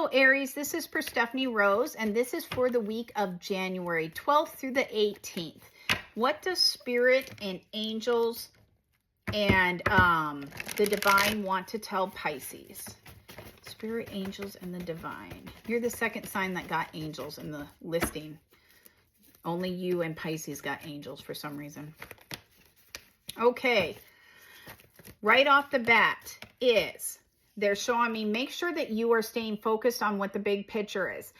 Hello, Aries. This is Perstephane Rose, and this is for the week of January 12th through the 18th. What does Spirit and angels and the divine want to tell Pisces? Spirit, angels, and the divine. You're the second sign that got angels in the listing. Only you and Pisces got angels for some reason. Okay. Right off the bat is... they're showing me, make sure that you are staying focused on what the big picture is.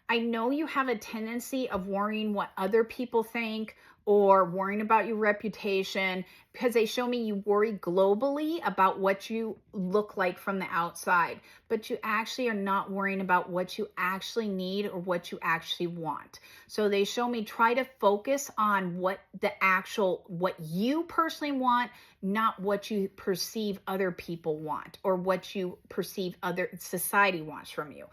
I know you have a tendency of worrying what other people think or worrying about your reputation, because they show me you worry globally about what you look like from the outside, but you actually are not worrying about what you actually need or what you actually want. So they show me try to focus on what you personally want, not what you perceive other people want or what you perceive other society wants from you.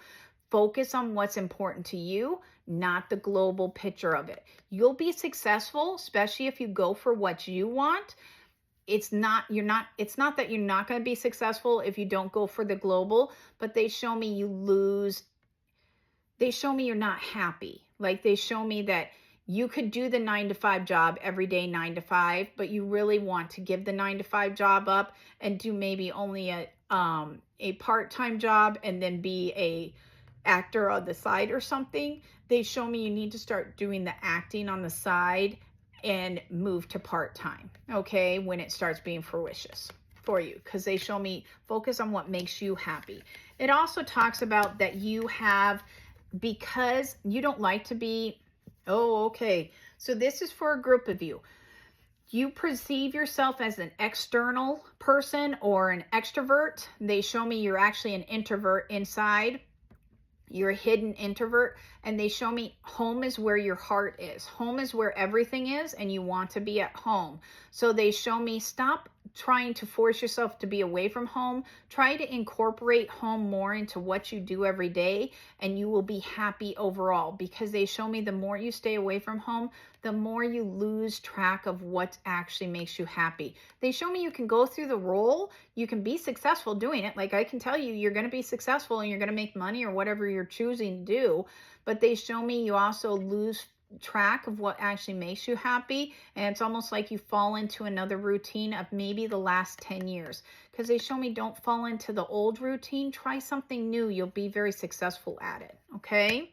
Focus on what's important to you, not the global picture of it. You'll be successful, especially if you go for what you want. It's not that you're not going to be successful if you don't go for the global, but they show me you lose. They show me you're not happy. Like they show me that you could do the 9-to-5 job every day, 9 to 5, but you really want to give the 9-to-5 job up and do maybe only a part-time job and then be a actor on the side or something. They show me you need to start doing the acting on the side and move to part-time, okay, when it starts being fruitious for you, because they show me focus on what makes you happy. It also talks about that you have, because you don't like to be, oh, okay, so this is for a group of you. You perceive yourself as an external person or an extrovert. They show me you're actually an introvert inside. You're a hidden introvert, and they show me home is where your heart is. Home is where everything is, and you want to be at home. So they show me stop trying to force yourself to be away from home. Try to incorporate home more into what you do every day, and you will be happy overall, because they show me the more you stay away from home, the more you lose track of what actually makes you happy. They show me you can go through the role, you can be successful doing it. Like I can tell you, you're going to be successful and you're going to make money or whatever you're choosing to do. But they show me you also lose track of what actually makes you happy, and it's almost like you fall into another routine of maybe the last 10 years, because they show me don't fall into the old routine. Try something new. You'll be very successful at it. Okay.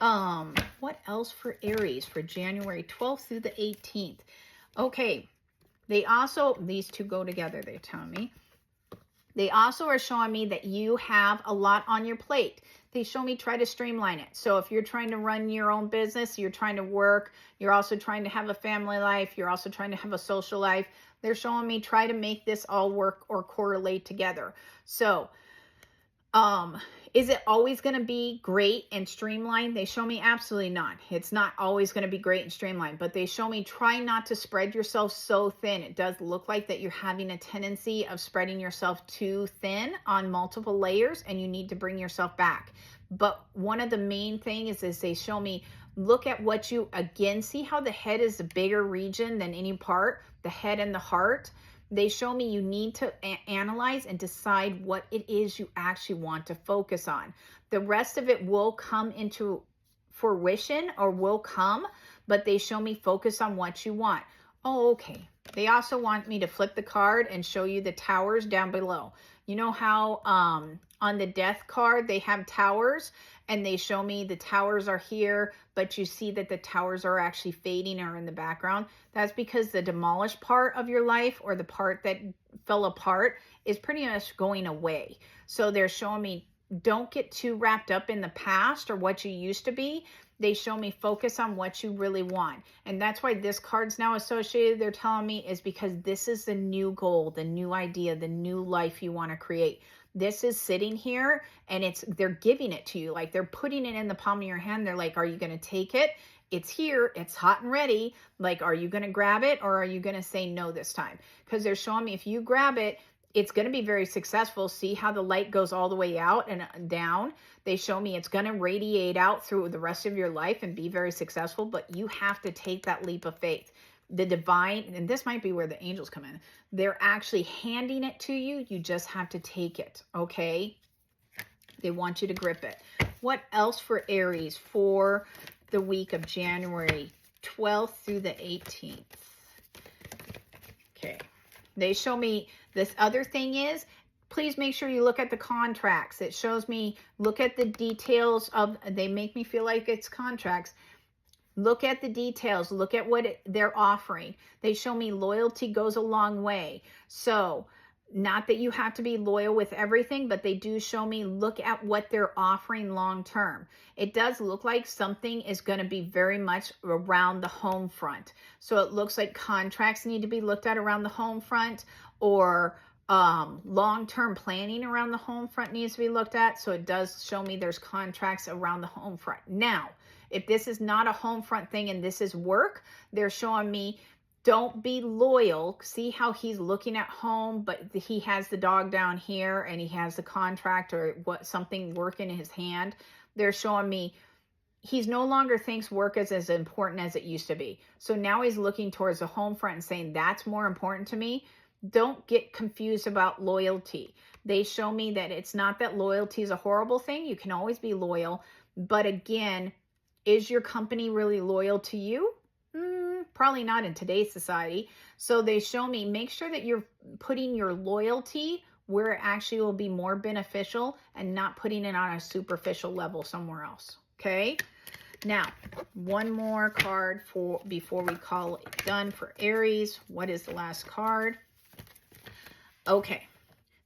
What else for Aries for January 12th through the 18th? Okay. They also, these two go together, they tell me. They also are showing me that you have a lot on your plate. They show me try to streamline it. So if you're trying to run your own business, you're trying to work, you're also trying to have a family life, you're also trying to have a social life, they're showing me try to make this all work or correlate together. So, is it always going to be great and streamlined? They show me absolutely not. It's not always going to be great and streamlined, but they show me try not to spread yourself so thin. It does look like that you're having a tendency of spreading yourself too thin on multiple layers, and you need to bring yourself back. But one of the main things is they show me look at what you, again, see how the head is a bigger region than any part, the head and the heart. They show me you need to analyze and decide what it is you actually want to focus on. The rest of it will come into fruition or will come, but they show me focus on what you want. Oh, okay. They also want me to flip the card and show you the towers down below. You know how on the death card they have towers, and they show me the towers are here, but you see that the towers are actually fading or in the background. That's because the demolished part of your life, or the part that fell apart, is pretty much going away. So they're showing me don't get too wrapped up in the past or what you used to be. They show me focus on what you really want. And that's why this card's now associated, they're telling me, is because this is the new goal, the new idea, the new life you want to create. This is sitting here, and they're giving it to you. Like they're putting it in the palm of your hand. They're like, are you going to take it? It's here. It's hot and ready. Like, are you going to grab it, or are you going to say no this time? Because they're showing me if you grab it, it's going to be very successful. See how the light goes all the way out and down? They show me it's going to radiate out through the rest of your life and be very successful, but you have to take that leap of faith. The divine, and this might be where the angels come in, they're actually handing it to you. You just have to take it, okay? They want you to grip it. What else for Aries for the week of January 12th through the 18th? Okay. They show me this other thing is, please make sure you look at the contracts. It shows me, look at the details of, they make me feel like it's contracts. Look at the details. Look at what they're offering. They show me loyalty goes a long way. So, not that you have to be loyal with everything, but they do show me look at what they're offering long term. It does look like something is going to be very much around the home front. So it looks like contracts need to be looked at around the home front, or long-term planning around the home front needs to be looked at. So it does show me there's contracts around the home front. Now, if this is not a home front thing and this is work, they're showing me don't be loyal. See how he's looking at home, but he has the dog down here and he has the contract or what something working in his hand. They're showing me he's no longer thinks work is as important as it used to be. So now he's looking towards the home front and saying that's more important to me. Don't get confused about loyalty. They show me that it's not that loyalty is a horrible thing. You can always be loyal. But again, is your company really loyal to you? Probably not in today's society. So they show me, make sure that you're putting your loyalty where it actually will be more beneficial and not putting it on a superficial level somewhere else. Okay. Now, one more card for before we call it done for Aries. What is the last card? Okay.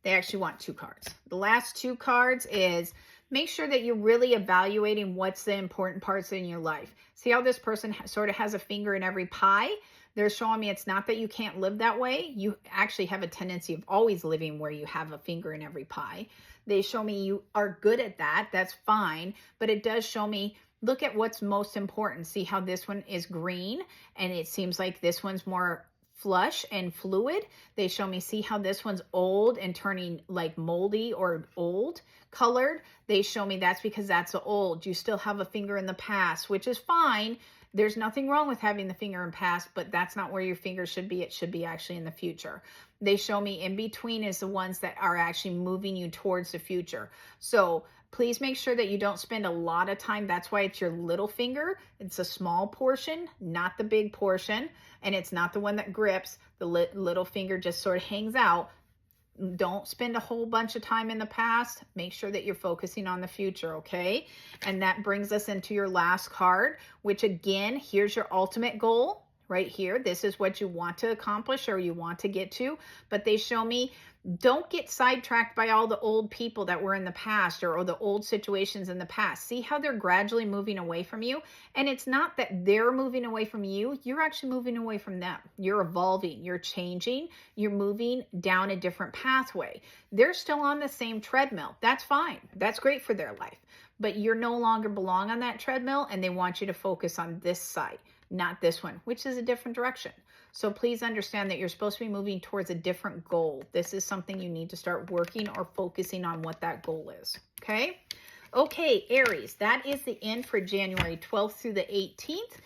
They actually want 2 cards. The last 2 cards is make sure that you're really evaluating what's the important parts in your life. See how this person sort of has a finger in every pie? They're showing me it's not that you can't live that way. You actually have a tendency of always living where you have a finger in every pie. They show me you are good at that. That's fine. But it does show me, look at what's most important. See how this one is green and it seems like this one's more flush and fluid. They show me, see how this one's old and turning like moldy or old colored. They show me that's because that's old. You still have a finger in the past, which is fine. There's nothing wrong with having the finger in past, but that's not where your finger should be. It should be actually in the future. They show me in between is the ones that are actually moving you towards the future. So please make sure that you don't spend a lot of time. That's why it's your little finger. It's a small portion, not the big portion. And it's not the one that grips. The little finger just sort of hangs out. Don't spend a whole bunch of time in the past. Make sure that you're focusing on the future, okay? And that brings us into your last card, which again, here's your ultimate goal right here. This is what you want to accomplish or you want to get to. But they show me, don't get sidetracked by all the old people that were in the past or the old situations in the past. See how they're gradually moving away from you? And it's not that they're moving away from you. You're actually moving away from them. You're evolving. You're changing. You're moving down a different pathway. They're still on the same treadmill. That's fine. That's great for their life. But you're no longer belong on that treadmill and they want you to focus on this side, not this one, which is a different direction. So please understand that you're supposed to be moving towards a different goal. This is something you need to start working or focusing on what that goal is. Okay? Okay, Aries, that is the end for January 12th through the 18th.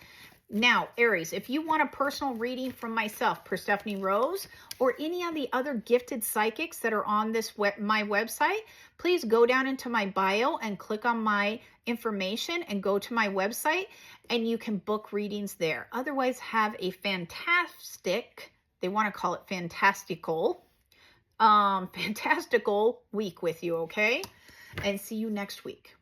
Now, Aries, if you want a personal reading from myself, Perstephane Rose, or any of the other gifted psychics that are on this my website, please go down into my bio and click on my information and go to my website and you can book readings there. Otherwise, have a fantastic, they want to call it fantastical week with you, okay? And see you next week.